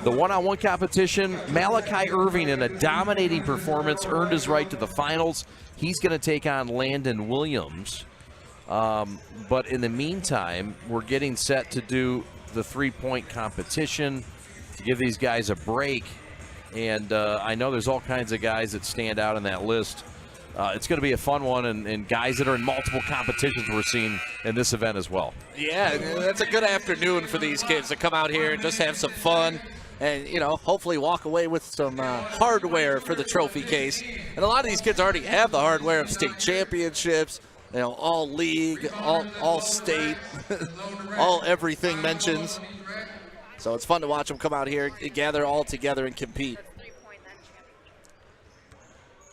The one-on-one competition, Malachi Irving in a dominating performance earned his right to the finals. He's going to take on Landon Williams. But in the meantime, we're getting set to do the three-point competition to give these guys a break. And I know there's all kinds of guys that stand out in that list. It's going to be a fun one, and guys that are in multiple competitions we're seeing in this event as well. Yeah, that's a good afternoon for these kids to come out here and just have some fun and, you know, hopefully walk away with some hardware for the trophy case. And a lot of these kids already have the hardware of state championships, you know, all league, all state, all everything mentions. So it's fun to watch them come out here, gather all together and compete.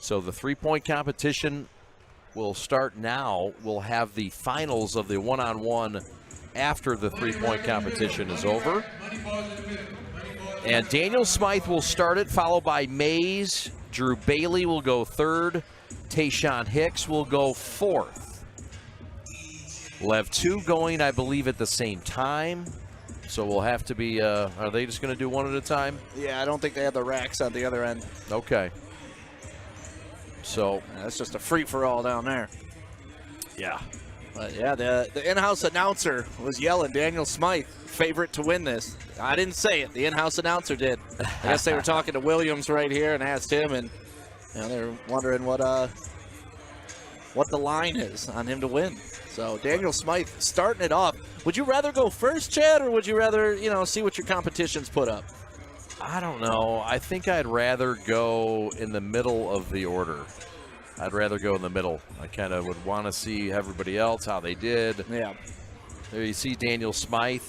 So the three-point competition will start now. We'll have the finals of the one-on-one after the three-point competition is over. And Daniel Smythe will start it, followed by Mays. Drew Bailey will go third. Tayshawn Hicks will go fourth. We'll have two going, I believe, at the same time. So we'll have to be, are they just going to do one at a time? Yeah, I don't think they have the racks on the other end. Okay. So that's just a free-for-all down there. Yeah. But yeah, the in-house announcer was yelling, Daniel Smythe, favorite to win this. I didn't say it. The in-house announcer did. I guess they were talking to Williams right here and asked him, and you know, they're wondering what the line is on him to win. So Daniel Smythe starting it off. Would you rather go first, Chad, or would you rather, you know, see what your competition's put up? I don't know. I think I'd rather go in the middle of the order. I'd rather go in the middle. I kind of would want to see everybody else, how they did. Yeah. There you see Daniel Smythe,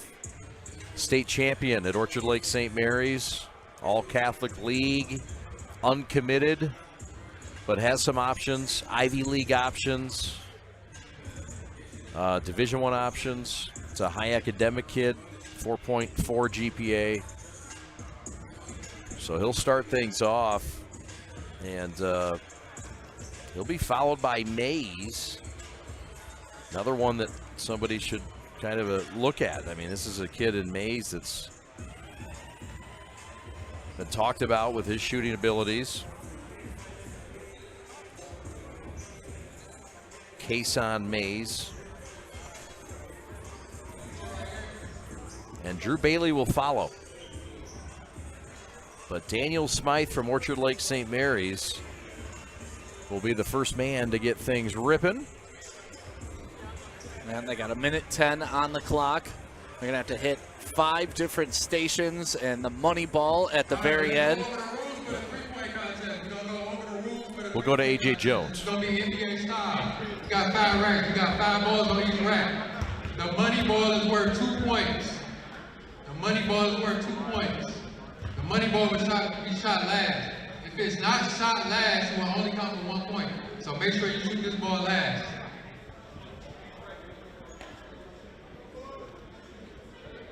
state champion at Orchard Lake St. Mary's, all Catholic League, uncommitted, but has some options, Ivy League options, Division I options. It's a high academic kid, 4.4 GPA. So he'll start things off, and he'll be followed by Mays, another one that somebody should kind of look at. I mean, this is a kid in Mays that's been talked about with his shooting abilities. Kason Mays. And Drew Bailey will follow. But Daniel Smythe from Orchard Lake St. Mary's will be the first man to get things ripping. And they got 1:10 on the clock. They're going to have to hit 5 different stations and the money ball at the very end. We'll go to A.J. Jones. It's going to be NBA style. You got 5 racks. You got 5 balls on each rack. The money ball is worth 2 points. The money ball is worth 2 points. The money ball will be shot last. If it's not shot last, it will only count for 1 point. So make sure you shoot this ball last.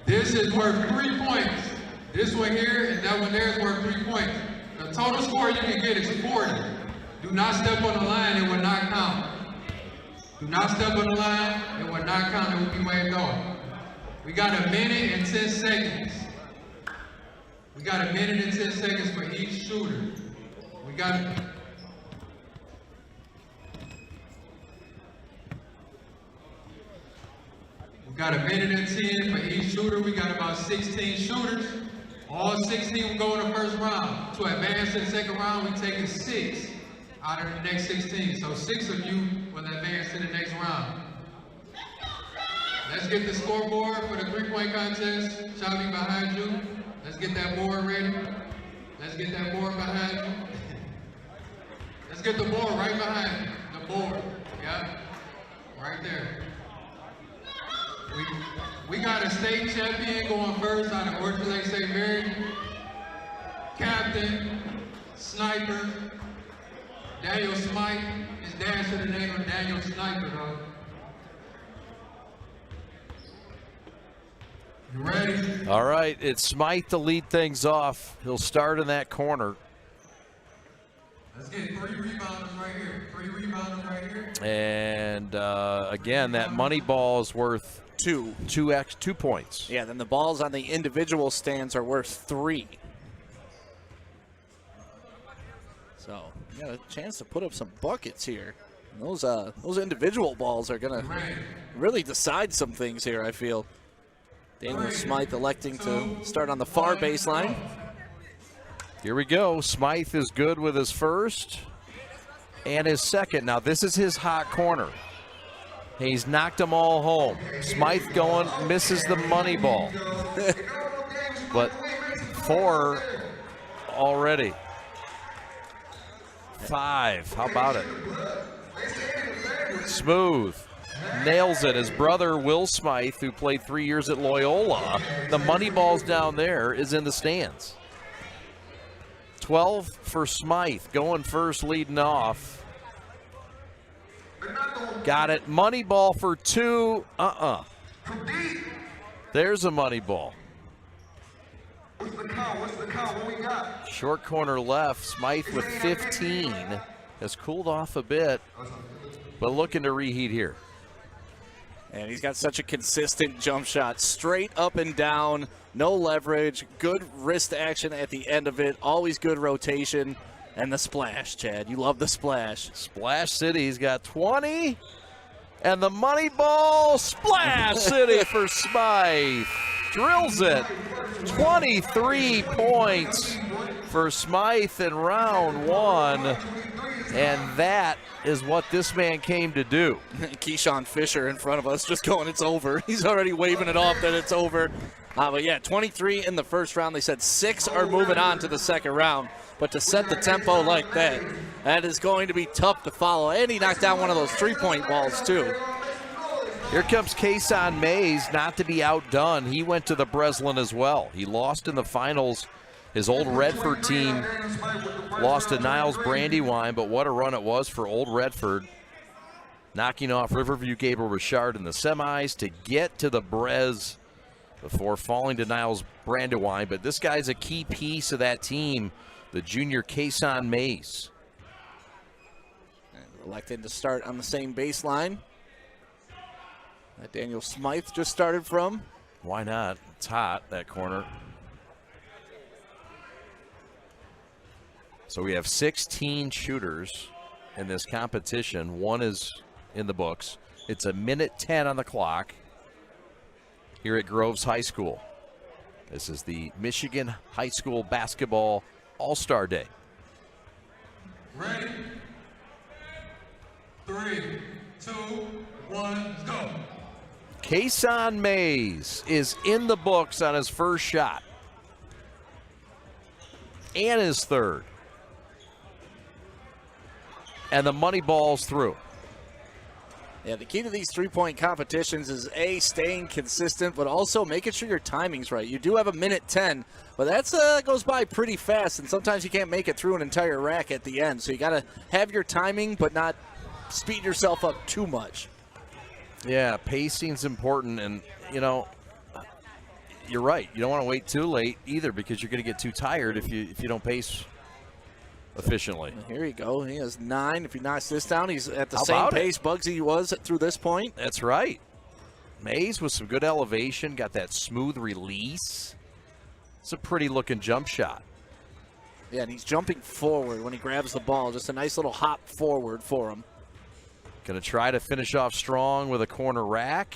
This is worth 3 points. This one here and that one there is worth 3 points. The total score you can get is 40. Do not step on the line, it will not count. Do not step on the line, it will not count, it will be waved off. We got 1 minute and 10 seconds. We got 1 minute and 10 seconds for each shooter. We got 1 minute and 10 for each shooter. We got about 16 shooters. All 16 will go in the first round. To advance to the second round, we taking 6 out of the next 16. So 6 of you will advance to the next round. Let's get the scoreboard for the 3-point contest. Shabby behind you. Let's get that board ready. Let's get that board behind you. Let's get the board right behind you. The board, yeah, right there. We got a state champion going first out of Orchard Lake St. Mary. Captain, sniper, Daniel Smythe. His dad should have named him Daniel Sniper, though. You ready? All right, it's Smythe to lead things off. He'll start in that corner. Let's get 3 rebounders right here. 3 rebounders right here. And again, that money ball is worth 2. 2 points. Yeah, then the balls on the individual stands are worth 3. So you got a chance to put up some buckets here. And those individual balls are gonna really decide some things here, I feel. Daniel Smythe electing to start on the far baseline. Here we go. Smythe is good with his first and his second. Now this is his hot corner. He's knocked them all home. Smythe going, misses the money ball. But 4 already. 5, how about it? Smooth, nails it. His brother, Will Smythe, who played 3 years at Loyola, the money ball's down there, is in the stands. 12 for Smythe, going first, leading off. Got it, money ball for 2, There's a money ball. What's the count? What we got? Short corner left, Smythe with 15. Has cooled off a bit, but looking to reheat here. And he's got such a consistent jump shot, straight up and down, no leverage, good wrist action at the end of it, always good rotation, and the splash, Chad. You love the splash. Splash City, he's got 20, and the money ball, Splash City for Smythe. Drills it. 23 points for Smythe in round 1, and that is what this man came to do. Keyshawn Fisher in front of us just going, it's over. He's already waving it off that it's over. But yeah, 23 in the first round. They said 6 are moving on to the second round. But to set the tempo like that, that is going to be tough to follow. And he knocked down one of those 3-point balls too. Here comes Kason Mays, not to be outdone. He went to the Breslin as well. He lost in the finals. His old Redford team lost to Niles Brandywine, but what a run it was for old Redford, knocking off Riverview Gabriel Richard in the semis to get to the Brez before falling to Niles Brandywine. But this guy's a key piece of that team, the junior Kason Mays. And elected to start on the same baseline that Daniel Smythe just started from. Why not? It's hot, that corner. So we have 16 shooters in this competition. 1 is in the books. It's 1:10 on the clock here at Groves High School. This is the Michigan High School Basketball All-Star Day. Ready? 3, 2, 1, go. Kason Mays is in the books on his first shot and his third. And the money ball's through. Yeah, the key to these 3-point competitions is A, staying consistent, but also making sure your timing's right. You do have 1:10, but that goes by pretty fast, and sometimes you can't make it through an entire rack at the end. So you got to have your timing, but not speed yourself up too much. Yeah, pacing's important, and, you know, you're right. You don't want to wait too late either because you're going to get too tired if you don't pace efficiently. Here you go. He has 9. If he knocks this down, he's at the same pace Bugsy was through this point. That's right. Mays with some good elevation, got that smooth release. It's a pretty looking jump shot. Yeah, and he's jumping forward when he grabs the ball. Just a nice little hop forward for him. Going to try to finish off strong with a corner rack.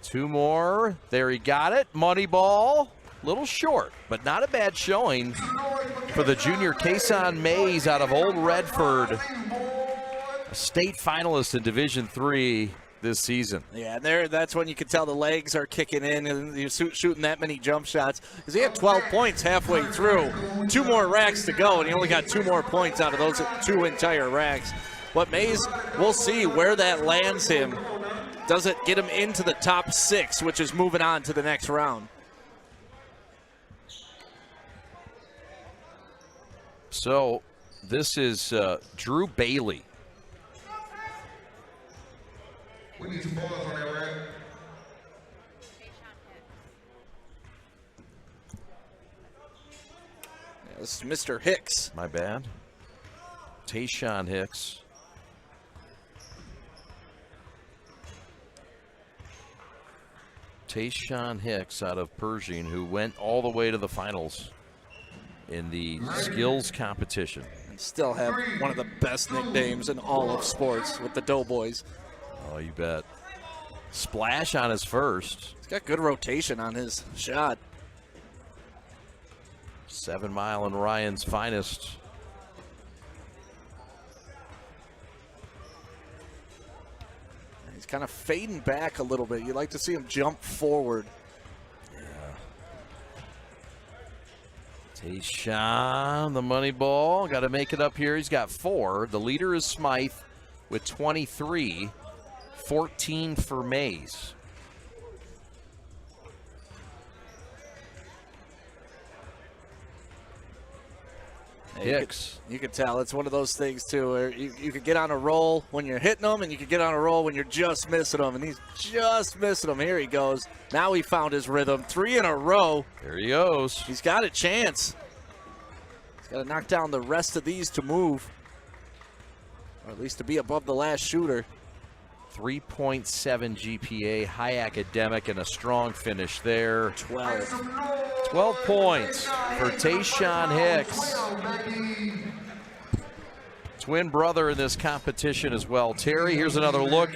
2 more. There, he got it. Money ball. Little short, but not a bad showing for the junior Kason Mays out of Old Redford, a state finalist in Division III this season. Yeah, and that's when you can tell the legs are kicking in and you're shooting that many jump shots. Because he had 12 points halfway through. 2 more racks to go, and he only got 2 more points out of those 2 entire racks. But Mays, we'll see where that lands him. Does it get him into the top 6, which is moving on to the next round? So this is Drew Bailey. We need some balls on that, right? Yeah, this is Mr. Hicks. My bad. Tayshawn Hicks. Tayshaun Hicks out of Pershing, who went all the way to the finals in the skills competition. And still have one of the best nicknames in all of sports with the Doughboys. Oh, you bet. Splash on his first. He's got good rotation on his shot. 7 Mile and Ryan's finest. He's kind of fading back a little bit. You'd like to see him jump forward. Tayshaun, the money ball. Got to make it up here. He's got 4. The leader is Smythe with 23. 14 for Mays. Hicks. You can tell it's one of those things too where you could get on a roll when you're hitting them, and you could get on a roll when you're just missing them, and he's just missing them. Here he goes. Now he found his rhythm. 3 in a row. There he goes. He's got a chance. He's got to knock down the rest of these to move, or at least to be above the last shooter. 3.7 GPA, high academic, and a strong finish there. 12 points for Tayshaun Hicks. Twin brother in this competition as well. Terry, here's another look.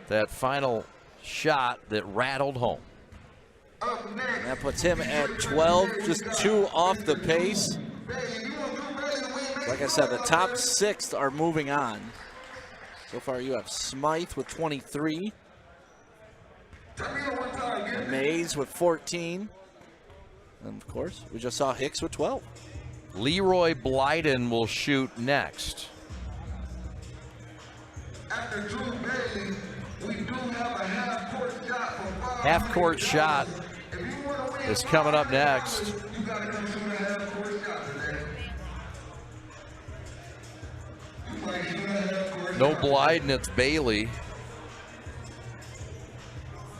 That final shot that rattled home. And that puts him at 12, just 2 off the pace. Like I said, the top 6 are moving on. So far you have Smythe with 23. Mays with 14. And of course, we just saw Hicks with 12. Leroy Bliden will shoot next. After Drew Bailey, we do have a half-court shot for 5. Half-court shot is coming up next. You got to come shoot a half-court shot today. You might shoot a half-court No shot. Bliden, it's Bailey.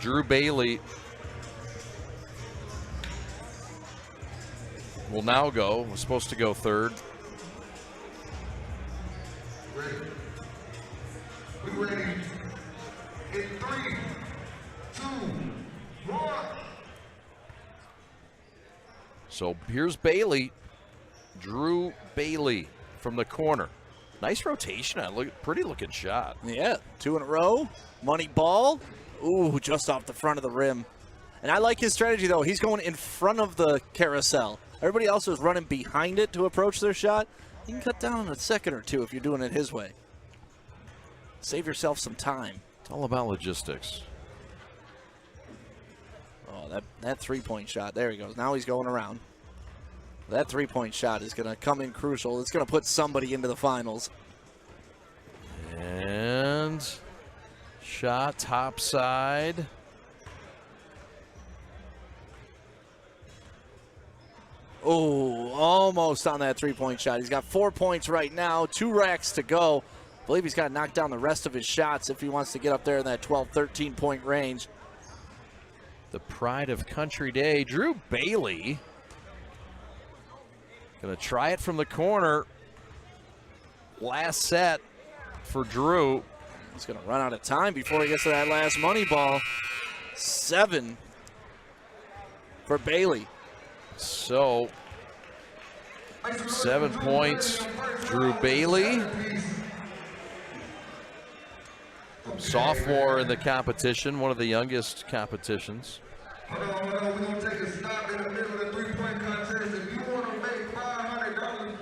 Drew Bailey will now go. Was supposed to go third. Ready. We ready. In 3, 2, 1. So here's Bailey. Drew Bailey from the corner. Nice rotation. Pretty looking shot. Yeah, 2 in a row. Money ball. Ooh, just off the front of the rim. And I like his strategy, though. He's going in front of the carousel. Everybody else is running behind it to approach their shot. You can cut down in a second or 2 if you're doing it his way. Save yourself some time. It's all about logistics. Oh, that three-point shot. There he goes. Now he's going around. That three-point shot is going to come in crucial. It's going to put somebody into the finals. And shot top side. Oh, almost on that three-point shot. He's got 4 points right now, 2 racks to go. I believe he's got to knock down the rest of his shots if he wants to get up there in that 12, 13-point range. The pride of Country Day, Drew Bailey. Gonna try it from the corner. Last set for Drew. He's going to run out of time before he gets to that last money ball. 7 for Bailey. So, 7 points, Drew Bailey. Sophomore in the competition, one of the youngest competitions. Hold on. We're going to take a stop in the middle of the three-point contest. If you want to make $500.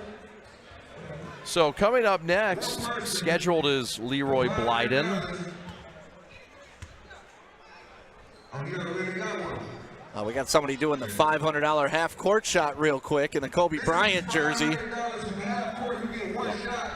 So coming up next, scheduled is Leroy Bliden. Oh, you already got one. We got somebody doing the $500 half-court shot real quick in the Kobe Bryant jersey. $500 from half court, you get one shot.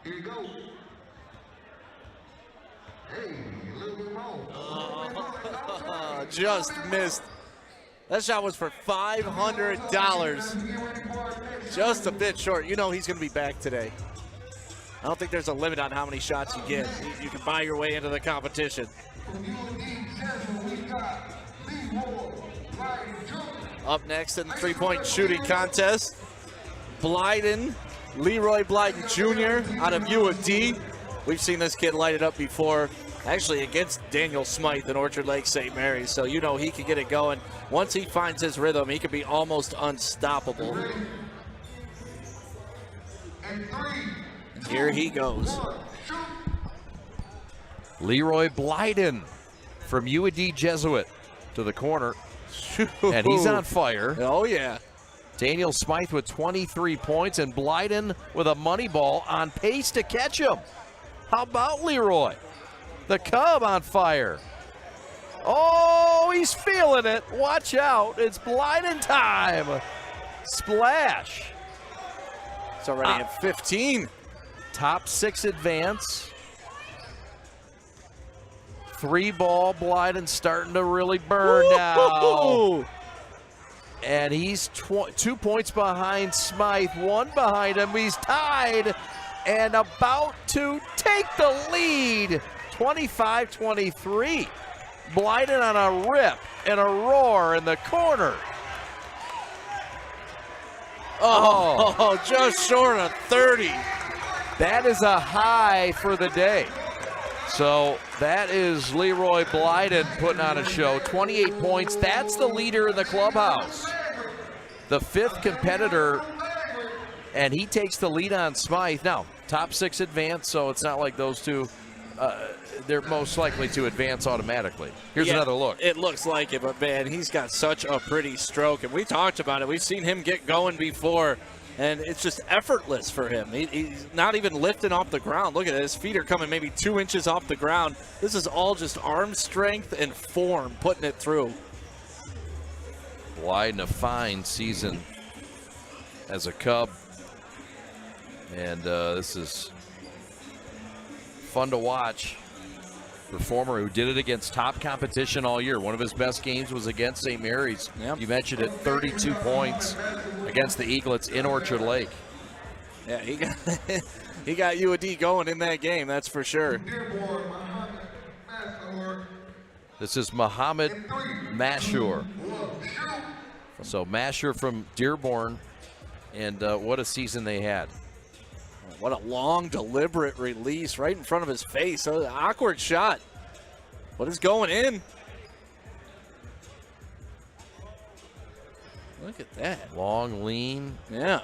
Here you go. Hey, a little bit more. Just missed. That shot was for $500. Just a bit short. You know he's going to be back today. I don't think there's a limit on how many shots you get. You can buy your way into the competition. Up next in the three-point shooting contest, Bliden, Leroy Bliden Jr. out of U of D. We've seen this kid light it up before, actually against Daniel Smythe in Orchard Lake St. Mary's, so you know he can get it going. Once he finds his rhythm, he can be almost unstoppable. And here he goes. Leroy Bliden from U of D Jesuit to the corner, and he's on fire. Oh, yeah. Daniel Smythe with 23 points, and Bliden with a money ball on pace to catch him. How about Leroy? The Cub on fire. Oh, he's feeling it. Watch out. It's Bliden time. Splash. It's already at 15. Top 6 advance. 3-ball. Bliden starting to really burn now. And he's 2 points behind Smythe, 1 behind him. He's tied and about to take the lead. 25-23. Bliden on a rip and a roar in the corner. Oh, just short of 30. That is a high for the day. So that is Leroy Bliden putting on a show. 28 points. That's the leader in the clubhouse. The 5th competitor, and he takes the lead on Smythe. Now, top 6 advance, so it's not like those two, they're most likely to advance automatically. Here's another look. It looks like it, but man, he's got such a pretty stroke, and we talked about it. We've seen him get going before, and it's just effortless for him. He's not even lifting off the ground. Look at it. His feet are coming maybe 2 inches off the ground. This is all just arm strength and form putting it through. Bliden, a fine season as a Cub, and this is fun to watch. Performer who did it against top competition all year. One of his best games was against St. Mary's. Yep. You mentioned it, 32 points against the Eaglets in Orchard Lake. Yeah, he got U of D going in that game, that's for sure. This is Muhammad Mashur. So Mashur from Dearborn, and what a season they had. What a long, deliberate release right in front of his face. So awkward shot, but it's going in. Look at that. Long, lean. Yeah.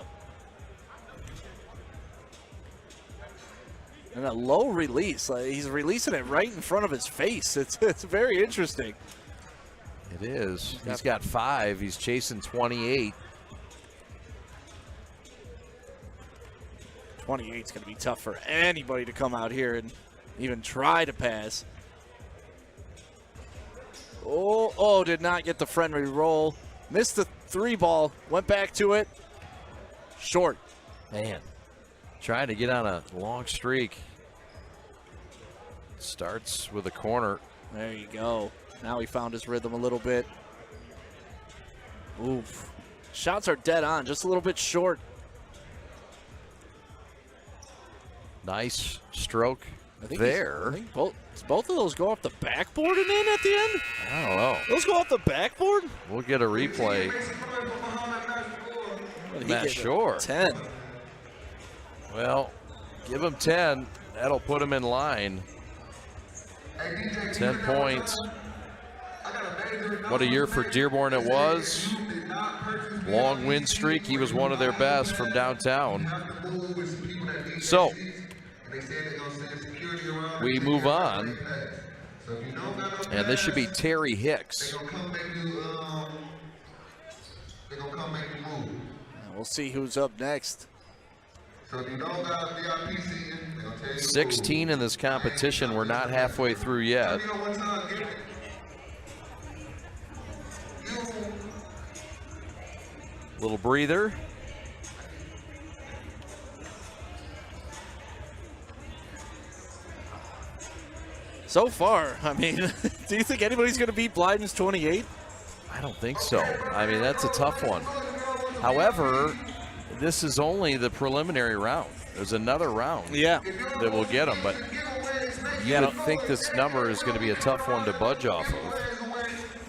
And a low release. Like he's releasing it right in front of his face. It's very interesting. It is. He's got 5. He's chasing 28. 28 is going to be tough for anybody to come out here and even try to pass. Oh, did not get the friendly roll. Missed the 3-ball, went back to it. Short. Man, trying to get on a long streak. Starts with a corner. There you go. Now he found his rhythm a little bit. Oof. Shots are dead on, just a little bit short. Nice stroke I there. think both of those go off the backboard and in at the end? I don't know. Those go off the backboard? We'll get a replay. Not sure. 10. Well, give him 10. That'll put him in line. 10 points. What a year for Dearborn it was. Long win streak. He was one of their best from downtown. So, we move on. And this should be Terry Hicks. We'll see who's up next. 16 in this competition. We're not halfway through yet. Little breather. So far, I mean, do you think anybody's going to beat Bliden's 28? I don't think so. I mean, that's a tough one. However, this is only the preliminary round. There's another round Yeah. that will get him, but you would think this number is going to be a tough one to budge off of.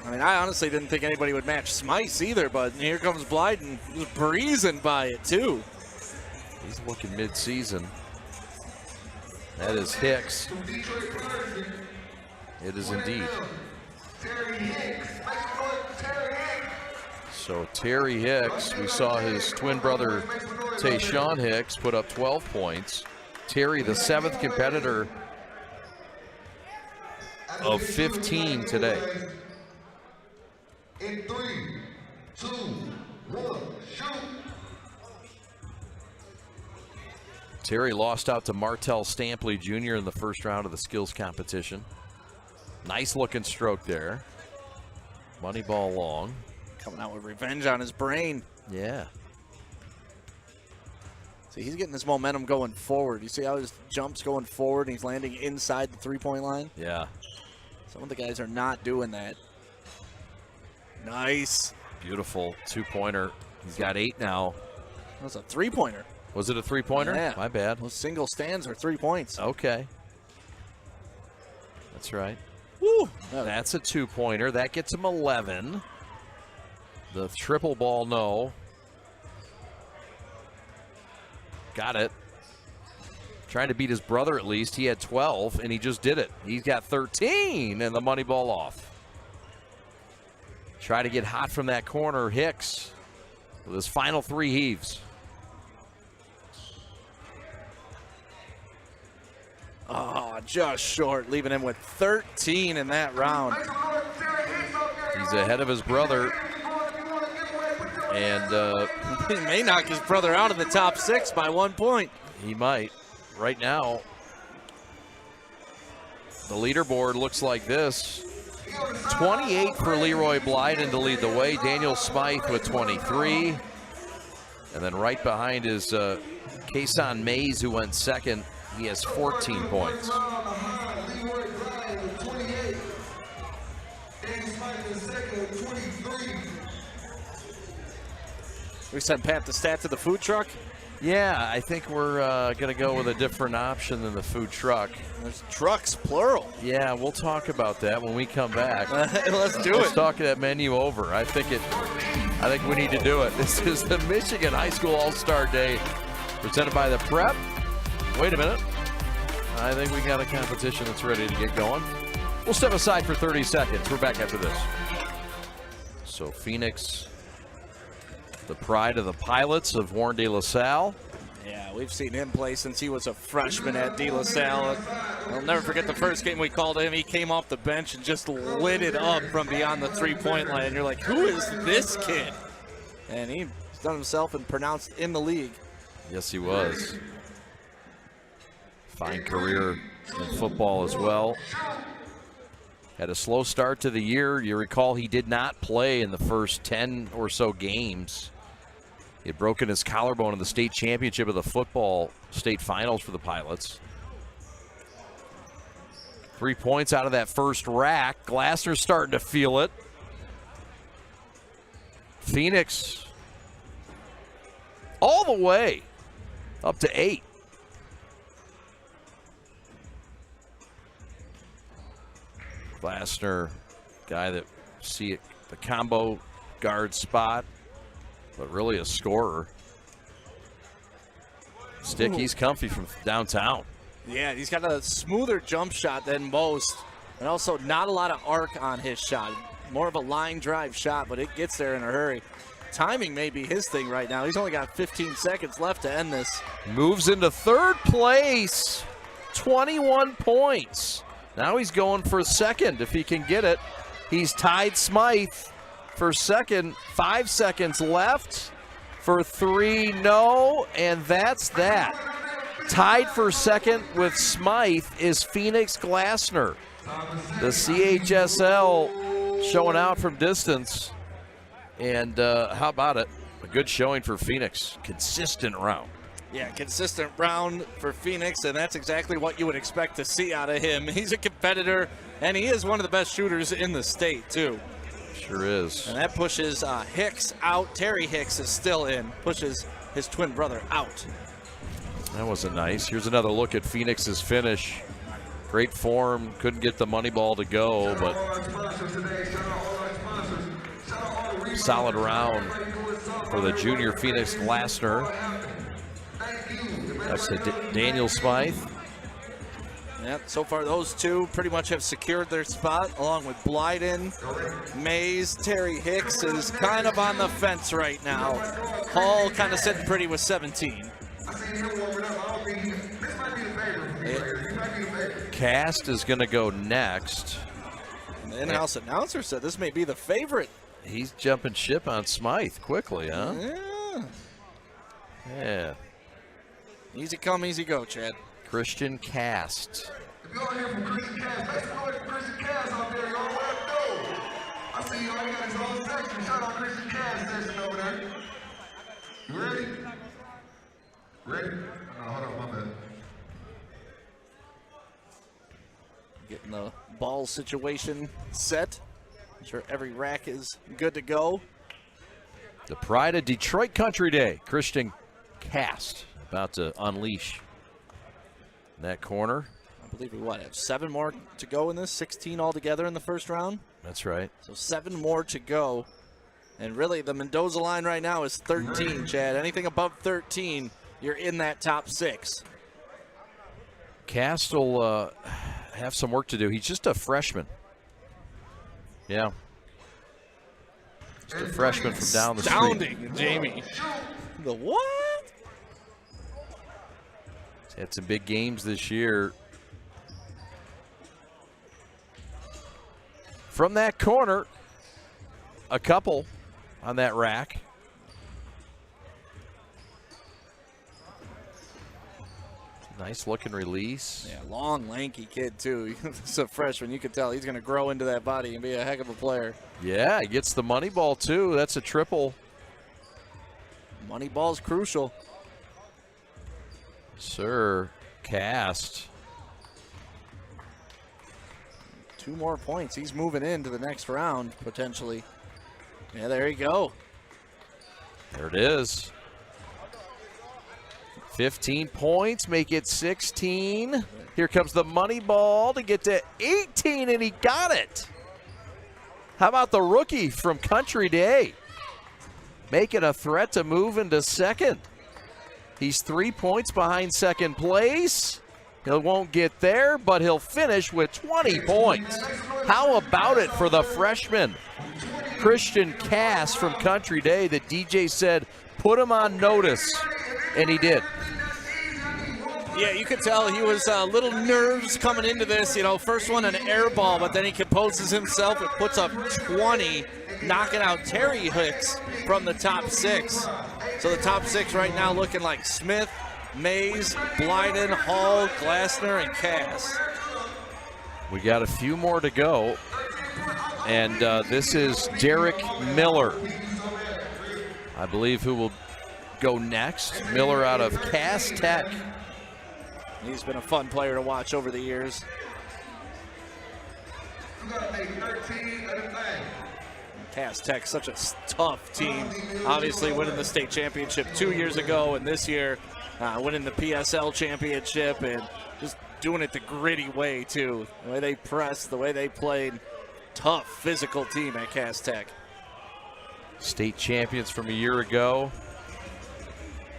I mean, I honestly didn't think anybody would match Smythe either, but here comes Bliden, just breezing by it too. He's looking mid-season. That is Hicks. It is indeed. So Terry Hicks, we saw his twin brother Tayshawn Hicks put up 12 points. Terry, the 7th competitor of 15 today. In 3, 2, 1, shoot. Terry lost out to Martell Stampley Jr. in the first round of the skills competition. Nice looking stroke there. Money ball long. Coming out with revenge on his brain. Yeah. See, he's getting this momentum going forward. You see how his jump's going forward and he's landing inside the three-point line? Yeah. Some of the guys are not doing that. Nice. Beautiful two-pointer. He's got 8 now. That was a three-pointer. Was it a three-pointer? Yeah. My bad. Those single stands are 3 points. Okay. That's right. Woo. That's a two-pointer. That gets him 11. The triple ball, no. Got it. Trying to beat his brother at least. He had 12, and he just did it. He's got 13, and the money ball off. Try to get hot from that corner. Hicks with his final 3 heaves. Oh, just short, leaving him with 13 in that round. He's ahead of his brother. And he may knock his brother out of the top 6 by 1 point. He might. Right now, the leaderboard looks like this. 28 for Leroy Bliden to lead the way. Daniel Smythe with 23. And then right behind is Kason Mays, who went second. He has 14 points. We sent Pat the stat to the food truck. Yeah, I think we're going to go with a different option than the food truck. There's trucks, plural. Yeah, we'll talk about that when we come back. Let's do Let's it. talk that menu over. I think we need to do it. This is the Michigan High School All-Star Day presented by the Prep. Wait a minute. I think we got a competition that's ready to get going. We'll step aside for 30 seconds. We're back after this. So Phoenix, the pride of the Pilots of Warren De La Salle. Yeah, we've seen him play since he was a freshman at De La Salle. I'll never forget the first game we called him. He came off the bench and just lit it up from beyond the three-point line. You're like, who is this kid? And he's done himself and pronounced in the league. Yes, he was. Fine career in football as well. Had a slow start to the year. You recall he did not play in the first 10 or so games. He had broken his collarbone in the state championship of the football state finals for the Pilots. 3 points out of that first rack. Glassner's starting to feel it. Phoenix all the way up to 8. Glassner, guy that see it, the combo guard spot, but really a scorer. Stick, he's comfy from downtown. Yeah, he's got a smoother jump shot than most, and also not a lot of arc on his shot. More of a line drive shot, but it gets there in a hurry. Timing may be his thing right now. He's only got 15 seconds left to end this. Moves into third place, 21 points. Now he's going for second if he can get it. He's tied Smythe for second. 5 seconds left. For 3, no. And that's that. Tied for second with Smythe is Phoenix Glassner. The CHSL showing out from distance. And how about it? A good showing for Phoenix. Consistent round. Yeah, consistent round for Phoenix, and that's exactly what you would expect to see out of him. He's a competitor, and he is one of the best shooters in the state, too. Sure is. And that pushes Hicks out. Terry Hicks is still in, pushes his twin brother out. That wasn't nice. Here's another look at Phoenix's finish. Great form, couldn't get the money ball to go, but solid round for the junior Phoenix Glassner. That's Daniel Smythe. Yeah, so far those two pretty much have secured their spot, along with Bliden. Mays, Terry Hicks is kind of on the fence right now. Hall kind of sitting pretty with 17. Cast is going to go next. And the in-house announcer said this may be the favorite. He's jumping ship on Smythe quickly, huh? Yeah. Yeah. Easy come, easy go, Chad. Christian Cast. If y'all hear from Christian Cass, make some noise for Christian Cass out there, y'all. Let him know. I see y'all got his own section. Shout out Christian Cass section over there. You ready? Ready? Oh, hold on, my bad. Getting the ball situation set. I'm sure every rack is good to go. The pride of Detroit Country Day, Christian Cast, about to unleash that corner. I believe we have 7 more to go in this, 16 altogether in the first round. That's right. So 7 more to go. And really, the Mendoza line right now is 13, Chad. Anything above 13, you're in that top 6. Cast will have some work to do. He's just a freshman. Yeah. Just a freshman from down the street. Astounding, Jamie. The what? He's had some big games this year. From that corner, a couple on that rack. Nice looking release. Yeah, long, lanky kid, too. He's a freshman. You can tell he's going to grow into that body and be a heck of a player. Yeah, he gets the money ball, too. That's a triple. Money ball's crucial. Sir, Cast. 2 more points. He's moving into the next round, potentially. Yeah, there you go. There it is. 15 points, make it 16. Here comes the money ball to get to 18, and he got it. How about the rookie from Country Day? Making a threat to move into second. He's 3 points behind second place. He won't get there, but he'll finish with 20 points. How about it for the freshman? Christian Cast from Country Day. The DJ said, put him on notice, and he did. Yeah, you could tell he was a little nerves coming into this. You know, first one an air ball, but then he composes himself and puts up 20, knocking out Terry Hicks from the top 6. So the top 6 right now looking like Smith, Mays, Bliden, Hall, Glassner, and Cass. We got a few more to go. And this is Derek Miller, I believe, who will go next. Miller out of Cass Tech. He's been a fun player to watch over the years. Cass Tech, such a tough team. Obviously winning the state championship 2 years ago, and this year winning the PSL championship, and just doing it the gritty way, too. The way they pressed, the way they played. Tough, physical team at Cass Tech. State champions from a year ago.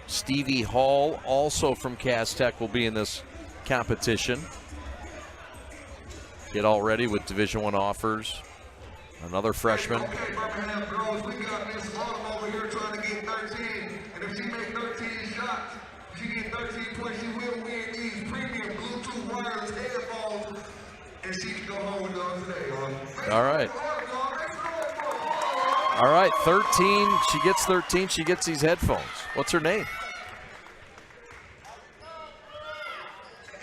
Stevie Hall, also from Cass Tech, will be in this competition. Get all ready with Division I offers. Another freshman. Okay, Birmingham girls, we got Miss Autumn over here trying to get 13. And if she makes 13 shots, if she gets 13 points, she will win these premium Bluetooth wireless headphones. And she can go home with those today. All right. All right, 13. She gets 13. She gets these headphones. What's her name?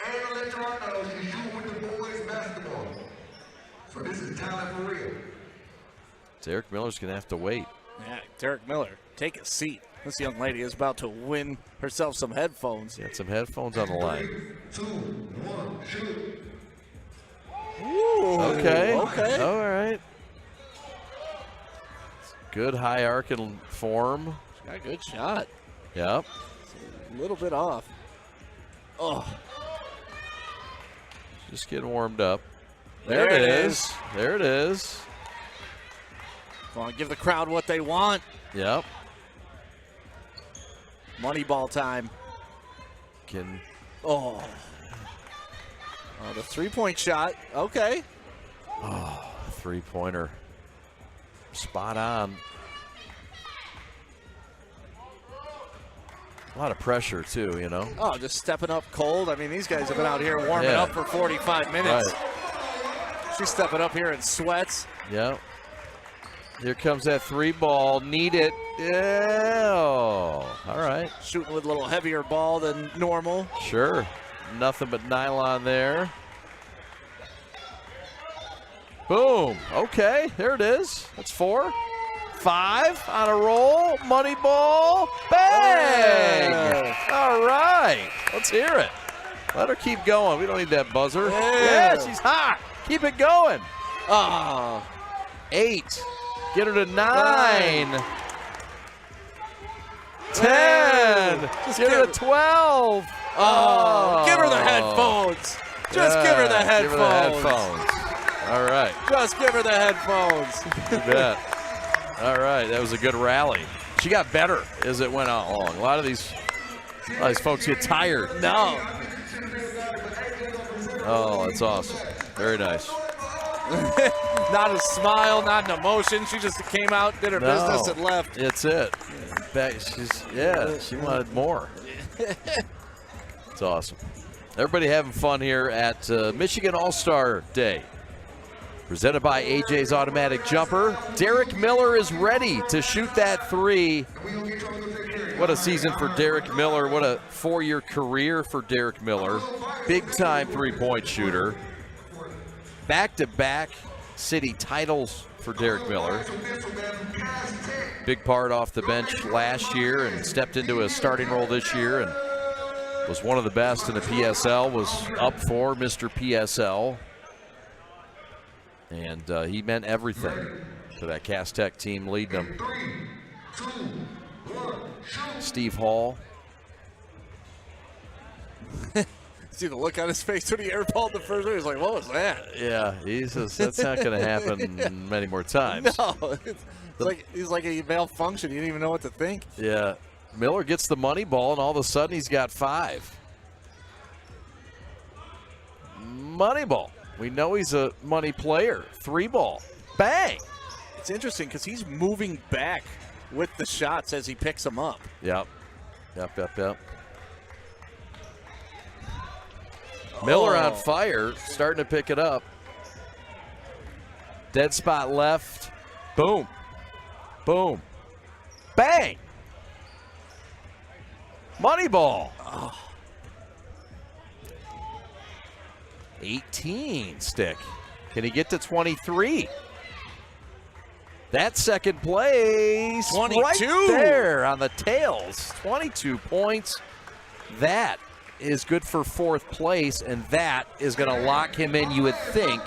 And let y'all know she's shooting with the boys basketball. So this is talent for real. Derek Miller's going to have to wait. Yeah, Derek Miller, take a seat. This young lady is about to win herself some headphones. Got some headphones on the line. 3, 2, 1, shoot. Ooh, Okay. Okay. All right. Good high arcing form. Got a good shot. Yep. A little bit off. Oh. Just getting warmed up. There it is. There it is. Come on, give the crowd what they want. Yep. Money ball time. Oh, the three-point shot. Okay. Oh, three-pointer. Spot on. A lot of pressure, too, you know. Oh, just stepping up cold. I mean, these guys have been out here warming up for 45 minutes. Right. She's stepping up here in sweats. Yep. Here comes that three ball. Need it. Yeah. Oh, all right. Shooting with a little heavier ball than normal. Sure. Nothing but nylon there. Boom. Okay, there it is. That's 4. 5 on a roll. Money ball. Bang! Yeah. All right. Let's hear it. Let her keep going. We don't need that buzzer. Yeah. She's hot. Keep it going. Oh. 8. Get her to 9. 10. Just Get her to 12. Oh. Give her the headphones. Just give her the headphones. Give her the headphones. All right. Just give her the headphones. You bet. All right. That was a good rally. She got better as it went along. A lot of these folks get tired. No. Oh, that's awesome. Very nice. Not a smile, not an emotion. She just came out, did her business, and left. That's it. She wanted more. It's awesome. Everybody having fun here at Michigan All-Star Day. Presented by AJ's Automatic Jumper. Derek Miller is ready to shoot that 3. What a season for Derek Miller. What a 4-year career for Derek Miller. Big-time three-point shooter. Back-to-back city titles for Derek Miller. Big part off the bench last year and stepped into a starting role this year and was one of the best in the PSL, was up for Mr. PSL. And he meant everything to that Cass Tech team, leading them. Steve Hall. See the look on his face when he airballed the first one. He's like, what was that? Yeah, he says that's not going to happen many more times. No, he's like a malfunction. You didn't even know what to think. Yeah, Miller gets the money ball, and all of a sudden he's got 5. Money ball. We know he's a money player. 3 ball. Bang! It's interesting because he's moving back with the shots as he picks them up. Yep. Miller on fire, starting to pick it up. Dead spot left. Boom. Boom. Bang! Money ball. Oh. 18 stick. Can he get to 23? That second place. 22. Right there on the tails. 22 points. That is good for 4th place, and that is going to lock him in, you would think,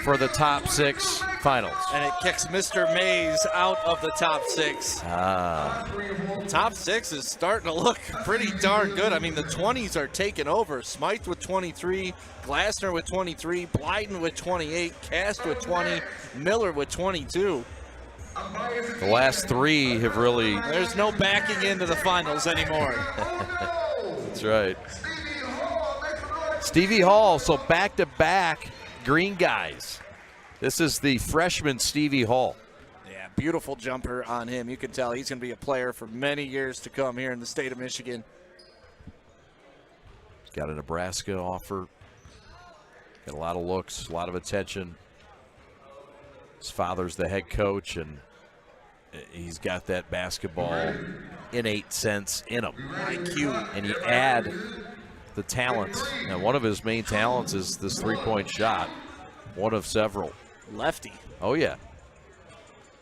for the top 6 finals. And it kicks Mr. Mays out of the top 6. Top 6 is starting to look pretty darn good. I mean, the 20s are taking over. Smythe with 23, Glassner with 23, Bliden with 28, Cast with 20, Miller with 22. The last 3 have really... There's no backing into the finals anymore. That's right. Stevie Hall, so back-to-back green guys. This is the freshman Stevie Hall. Yeah, beautiful jumper on him. You can tell he's going to be a player for many years to come here in the state of Michigan. He's got a Nebraska offer. Got a lot of looks, a lot of attention. His father's the head coach, and he's got that basketball innate sense in him. IQ. And you add the talent. Now, one of his main talents is this three-point shot. One of several. Lefty. Oh, yeah.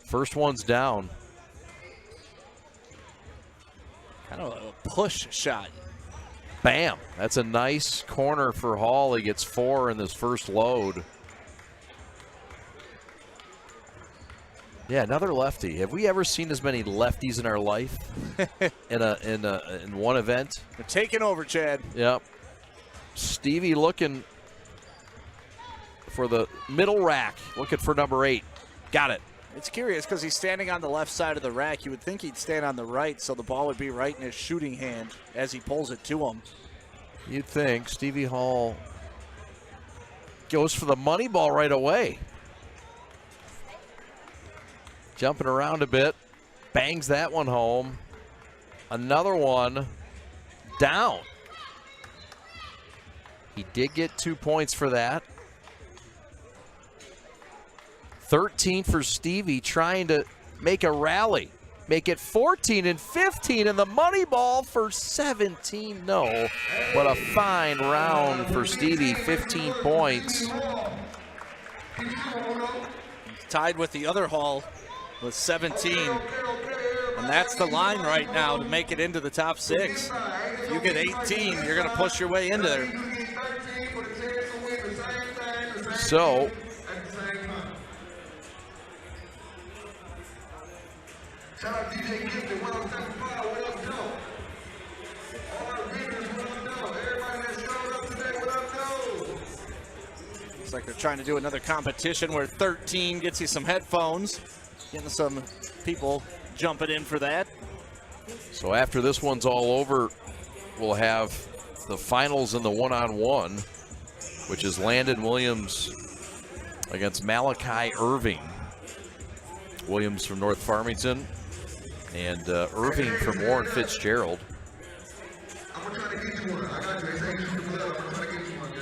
First one's down. Kind of a push shot. Bam. That's a nice corner for Hall. He gets 4 in this first load. Yeah, another lefty. Have we ever seen as many lefties in our life in one event? They're taking over, Chad. Yep. Stevie looking for the middle rack, looking for number 8. Got it. It's curious because he's standing on the left side of the rack. You would think he'd stand on the right, so the ball would be right in his shooting hand as he pulls it to him. You'd think. Stevie Hall goes for the money ball right away. Jumping around a bit. Bangs that one home. Another one down. He did get 2 points for that. 13 for Stevie, trying to make a rally. Make it 14 and 15, and the money ball for 17. No, but a fine round for Stevie, 15 points. Tied with the other Hall with 17. And that's the line right now to make it into the top 6. If you get 18, you're going to push your way into there. So, shout out DJ Gifted, 107.5, what up, Joe? All our vendors, what up, Joe? Everybody that showed up today, what up, Joe? Looks like they're trying to do another competition where 13 gets you some headphones. Getting some people jumping in for that. so after this one's all over, we'll have the finals in the one-on-one, which is Landon Williams against Malachi Irving. Williams from North Farmington and Irving from Warren Fitzgerald.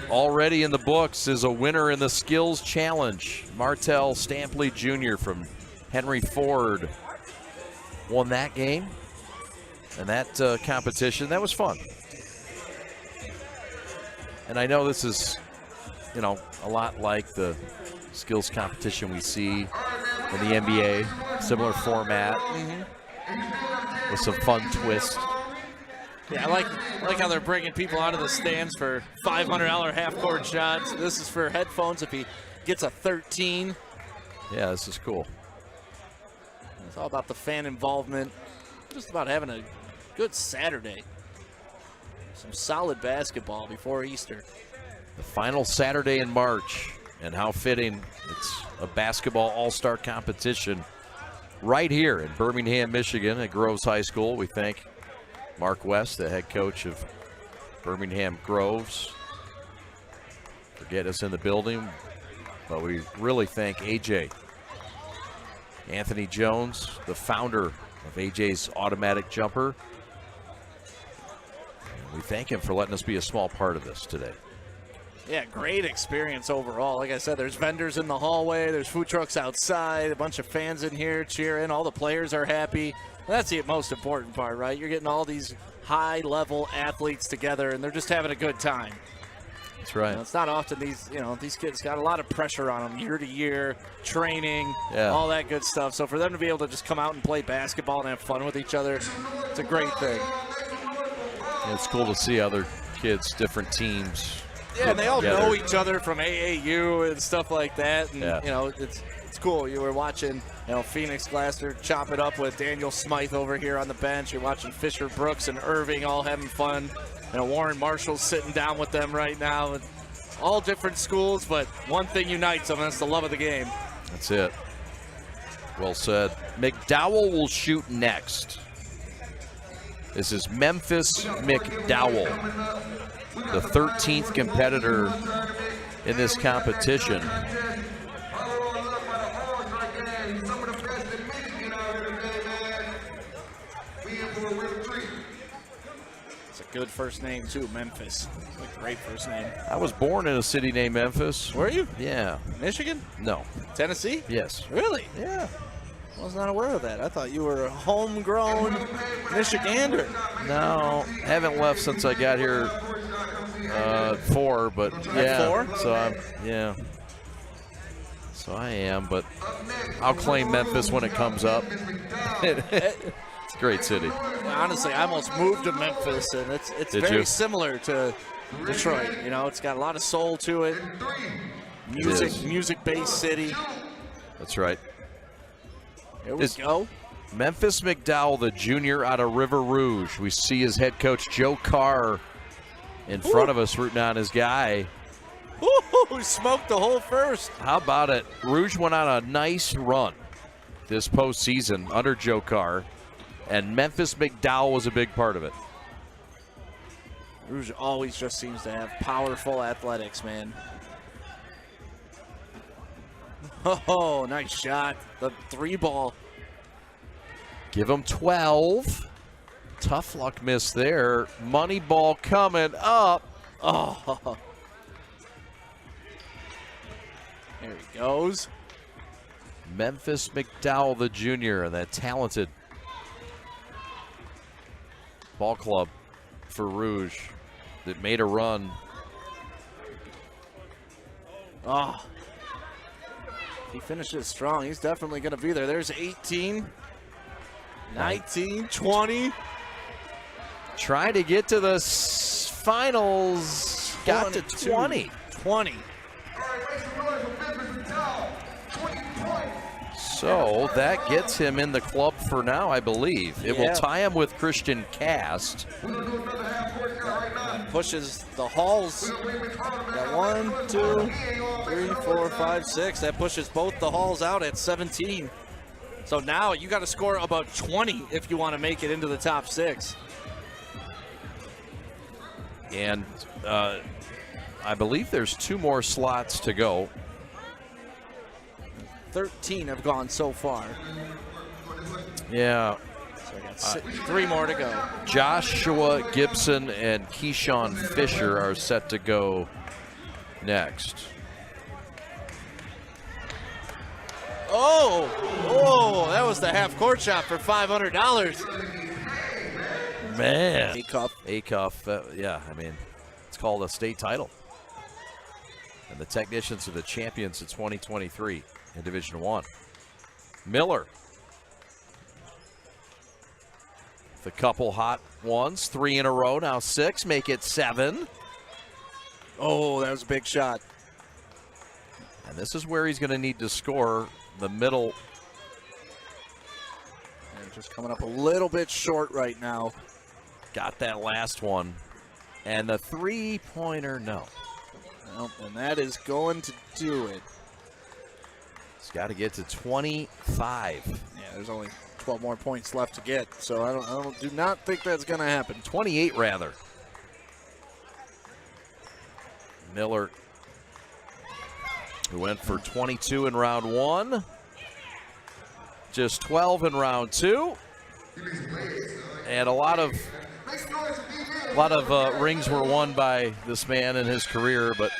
Already in the books is a winner in the skills challenge. Martell Stampley Jr. from Henry Ford won that game and that competition. That was fun. And I know this is, you know, a lot like the skills competition we see in the NBA, similar format, with some fun twist. Yeah, I like how they're bringing people out of the stands for $500 half-court shots. This is for headphones if he gets a 13. Yeah, this is cool. It's all about the fan involvement. Just about having a good Saturday. Some solid basketball before Easter. The final Saturday in March, and how fitting. It's a basketball all-star competition right here in Birmingham, Michigan at Groves High School. We thank Mark West, the head coach of Birmingham Groves, for getting us in the building. But we really thank AJ. Anthony Jones, the founder of AJ's Automatic Jumper. And we thank him for letting us be a small part of this today. Yeah, great experience overall. Like I said, there's vendors in the hallway, there's food trucks outside, a bunch of fans in here cheering, all the players are happy. That's the most important part, right? You're getting all these high-level athletes together, and they're just having a good time. That's right. You know, it's not often these kids got a lot of pressure on them year to year, training, all that good stuff. So for them to be able to just come out and play basketball and have fun with each other, it's a great thing. And it's cool to see other kids, different teams. Yeah, and they all together. know each other from AAU and stuff like that. And, you know, it's cool. You were watching, Phoenix Glassner chop it up with Daniel Smythe over here on the bench. You're watching Fisher Brooks and Irving all having fun. Warren Marshall's sitting down with them right now. And all different schools, but one thing unites them, and that's the love of the game. That's it. Well said. McDowell will shoot next. This is Memphis McDowell, the 13th competitor in this competition. It's a good first name, too, Memphis. A great first name. I was born in a city named Memphis. Were you? Yeah. Michigan? No. Tennessee? Yes. Really? Yeah. I was not aware of that. I thought you were a homegrown Michigander. No, haven't left since I got here at 4, but yeah. 4? So So I am, but I'll claim Memphis when it comes up. It's a great city. Honestly, I almost moved to Memphis, and it's very similar to Detroit. It's got a lot of soul to it. Music-based city. That's right. Here we go. Memphis McDowell, the junior out of River Rouge. We see his head coach, Joe Carr, in front of us rooting on his guy. Ooh, smoked the whole first. How about it? Rouge went on a nice run this postseason under Joe Carr, and Memphis McDowell was a big part of it. Rouge always just seems to have powerful athletics, man. Oh, nice shot. The 3-ball. Give him 12. Tough luck miss there. Money ball coming up. Oh. There he goes. Memphis McDowell, the junior, that talented ball club for Rouge that made a run. Oh. He finishes strong. He's definitely going to be there. There's 18, 19, 20. Trying to get to the finals. Got to 20. 20. So that gets him in the club for now, I believe. It will tie him with Christian Cast. Pushes the Halls. Got 1, 2, 3, 4, 5, 6. That pushes both the Halls out at 17. So now you got to score about 20 if you want to make it into the top 6. And I believe there's 2 more slots to go. 13 have gone so far. Yeah. So I got 3 more to go. Joshua Gibson and Keyshawn Fisher are set to go next. Oh, that was the half-court shot for $500. Man. A-cuff. Yeah, I mean, it's called a state title. And the Technicians are the champions of 2023 in Division I. Miller. The couple hot ones, 3 in a row, now 6, make it 7. Oh, that was a big shot. And this is where he's going to need to score the middle. And just coming up a little bit short right now. Got that last one. And the 3-pointer, no. Well, and that is going to do it. He's got to get to 25. Yeah, there's only 12 more points left to get, so I do not think that's going to happen. 28, rather. Miller, who went for 22 in round 1. Just 12 in round 2. And a lot of rings were won by this man in his career, but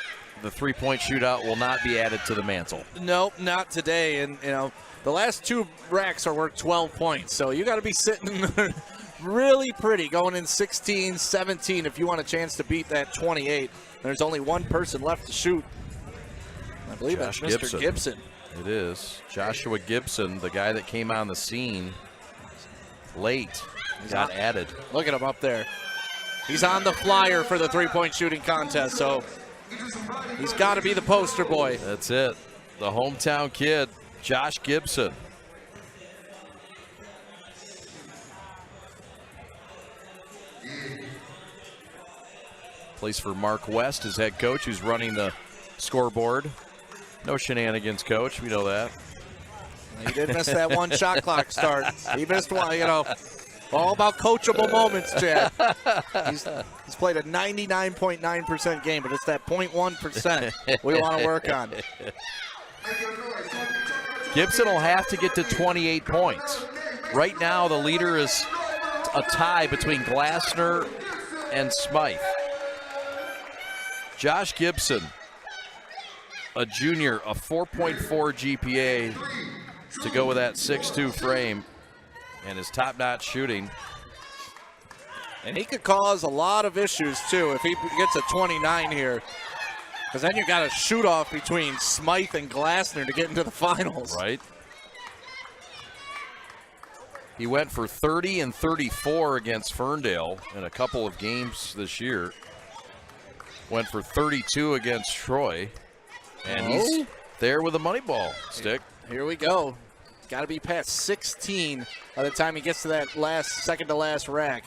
the 3-point shootout will not be added to the mantle. Nope, not today. And, you know, the last 2 racks are worth 12 points, so you got to be sitting really pretty going in 16, 17 if you want a chance to beat that 28. There's only one person left to shoot. I believe that's Mr. Gibson. It is. Joshua Gibson, the guy that came on the scene late, got added. Look at him up there. He's on the flyer for the 3-point shooting contest, so he's got to be the poster boy. That's it. The hometown kid, Josh Gibson. Plays for Mark West, his head coach, who's running the scoreboard. No shenanigans, coach. We know that. He did miss that one shot clock start. He missed one, you know. All about coachable moments, Chad. He's played a 99.9% game, but it's that 0.1% we want to work on. Gibson will have to get to 28 points. Right now, the leader is a tie between Glassner and Smythe. Josh Gibson, a junior, a 4.4 GPA to go with that 6'2 frame, and his top-notch shooting. And he could cause a lot of issues, too, if he gets a 29 here. Because then you got a shoot-off between Smythe and Glassner to get into the finals. Right. He went for 30 and 34 against Ferndale in a couple of games this year. Went for 32 against Troy. And he's there with a money ball stick. Here we go. Got to be past 16 by the time he gets to that second to last rack.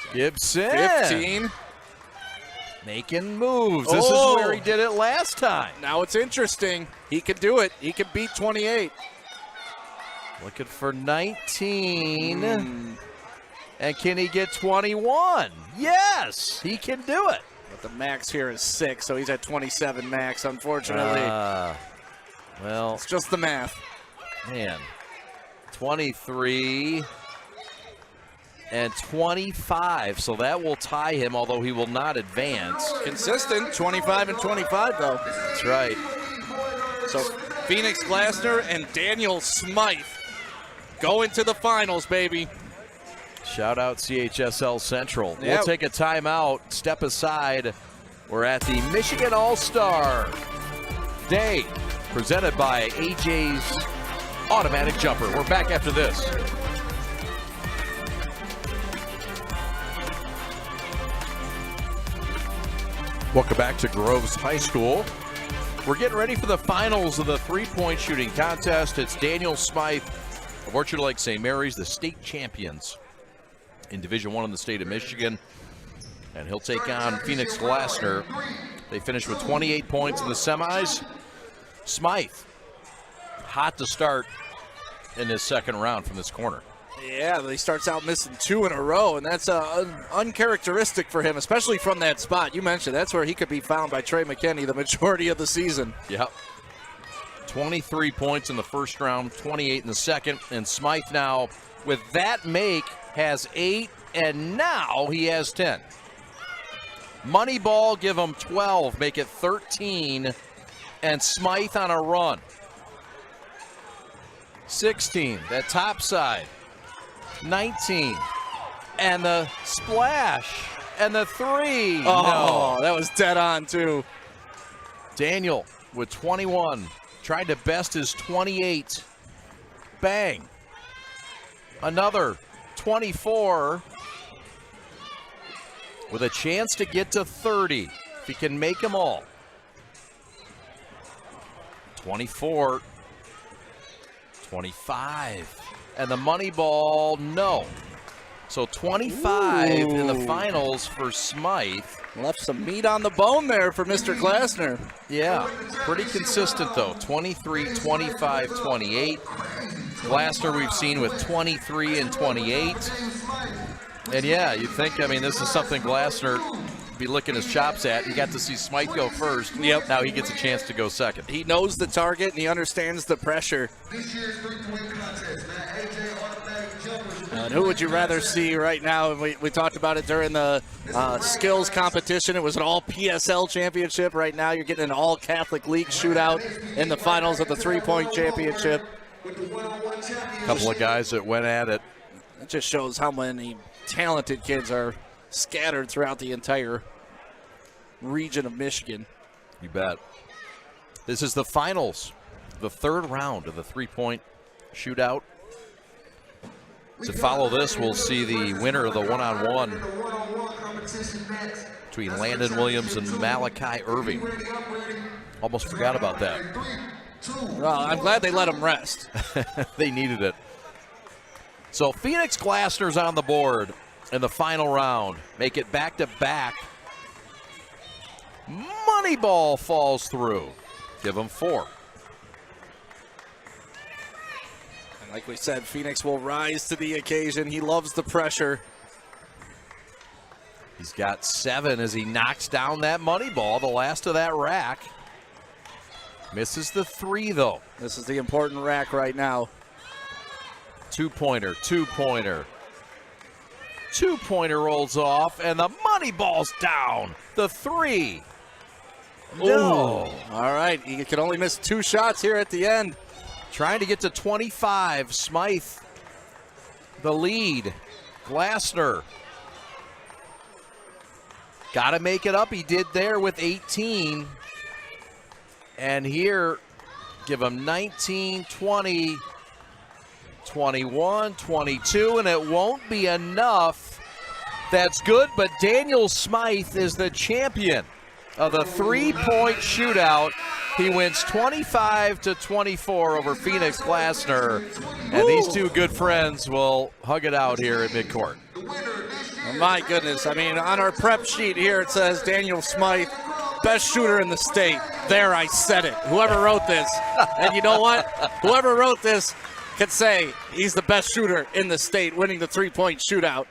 So Gibson. 15. Making moves. This is where he did it last time. Now it's interesting. He can do it. He can beat 28. Looking for 19. And can he get 21? Yes, he can do it. But the max here is 6, so he's at 27 max, unfortunately. Well, it's just the math. Man, 23 and 25, so that will tie him, although he will not advance. Consistent, 25 and 25, though. That's right. So Phoenix Glassner and Daniel Smythe go into the finals, baby. Shout out CHSL Central. Yeah. We'll take a timeout, step aside. We're at the Michigan All-Star Day, presented by AJ's Automatic Jumper. We're back after this. Welcome back to Groves High School. We're getting ready for the finals of the three-point shooting contest. It's Daniel Smythe of Orchard Lake St. Mary's, the state champions in Division I in the state of Michigan. And he'll take on Phoenix Glassner. They finished with 28 points in the semis. Smythe, hot to start in this second round from this corner. Yeah, but he starts out missing 2 in a row, and that's uncharacteristic for him, especially from that spot. You mentioned that's where he could be found by Trey McKinney the majority of the season. Yep. 23 points in the first round, 28 in the second, and Smythe now, with that make, has 8, and now he has 10. Money ball, give him 12, make it 13, and Smythe on a run. 16, that top side. 19, and the splash, and the 3. Oh, that was dead on, too. Daniel with 21, tried to best his 28. Bang. Another 24 with a chance to get to 30 if he can make them all. 24, 25. And the money ball, no. So 25 in the finals for Smythe. Left some meat on the bone there for Mr. Glassner. Yeah, pretty consistent though. 23, 25, 28. Glassner we've seen with 23 and 28. And yeah, you'd think, I mean, this is something Glassner be licking his chops at. You got to see Smythe go first. Yep. Now he gets a chance to go second. He knows the target and he understands the pressure. And who would you rather see right now? We talked about it during the skills competition. It was an all PSL championship. Right now you're getting an all Catholic League shootout in the finals of the three-point championship. A couple of guys that went at it. It just shows how many talented kids are scattered throughout the entire region of Michigan. You bet. This is the finals, the third round of the three-point shootout. To follow this, we'll see the winner of the one-on-one between Landon Williams and Malachi Irving. Almost forgot about that. Well, I'm glad they let him rest. They needed it. So Phoenix Glassner's on the board in the final round. Make it back-to-back. Moneyball falls through. Give him 4. And like we said, Phoenix will rise to the occasion. He loves the pressure. He's got 7 as he knocks down that money ball, the last of that rack. Misses the 3, though. This is the important rack right now. Two-pointer, two-pointer. Two-pointer rolls off, and the money ball's down. The 3. No. Ooh. All right, he can only miss 2 shots here at the end. Trying to get to 25. Smythe, the lead. Glassner. Got to make it up. He did there with 18. And here, give him 19, 20, 21, 22, and it won't be enough. That's good, but Daniel Smythe is the champion of the three-point shootout. He wins 25-24 over Phoenix Glassner, and these two good friends will hug it out here at midcourt. My goodness. I mean, on our prep sheet here, it says Daniel Smythe, best shooter in the state. There, I said it. Whoever wrote this. And you know what? Whoever wrote this could say he's the best shooter in the state, winning the three-point shootout.